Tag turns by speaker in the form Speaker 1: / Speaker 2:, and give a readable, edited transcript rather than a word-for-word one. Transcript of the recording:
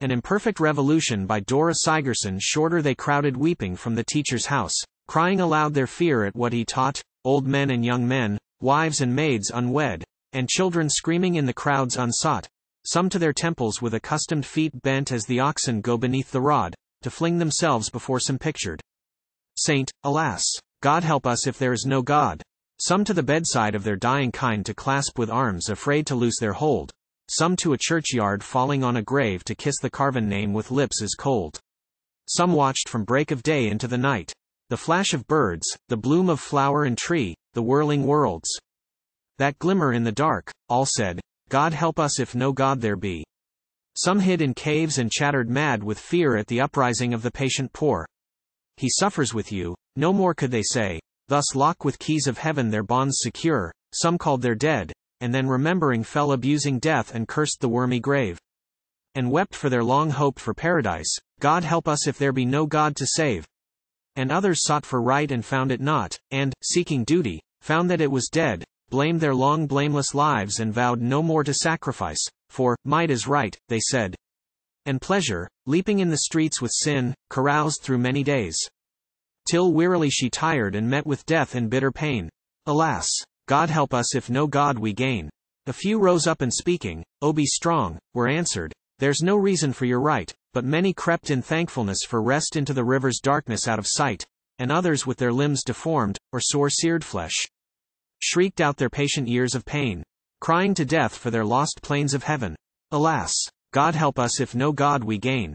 Speaker 1: An Imperfect Revolution by Dora Sigerson. Shorter they crowded weeping from the teacher's house, crying aloud their fear at what he taught, old men and young men, wives and maids unwed, and children screaming in the crowds unsought, some to their temples with accustomed feet bent as the oxen go beneath the rod, to fling themselves before some pictured saint. Alas, God help us if there is no God. Some to the bedside of their dying kind to clasp with arms afraid to loose their hold, some to a churchyard falling on a grave to kiss the carven name with lips as cold. Some watched from break of day into the night, the flash of birds, the bloom of flower and tree, the whirling worlds that glimmer in the dark. All said, God help us if no God there be. Some hid in caves and chattered mad with fear at the uprising of the patient poor. He suffers with you, no more could they say, thus lock with keys of heaven their bonds secure. Some called their dead, and then remembering fell abusing death and cursed the wormy grave, and wept for their long hope for paradise. God help us if there be no God to save. And others sought for right and found it not, and, seeking duty, found that it was dead, blamed their long blameless lives and vowed no more to sacrifice, for might is right, they said, and pleasure, leaping in the streets with sin, caroused through many days, till wearily she tired and met with death in bitter pain. Alas, God help us if no God we gain. A few rose up and speaking, "Oh be strong," were answered, "There's no reason for your right," but many crept in thankfulness for rest into the river's darkness out of sight, and others with their limbs deformed, or sore seared flesh, shrieked out their patient years of pain, crying to death for their lost plains of heaven. Alas, God help us if no God we gain.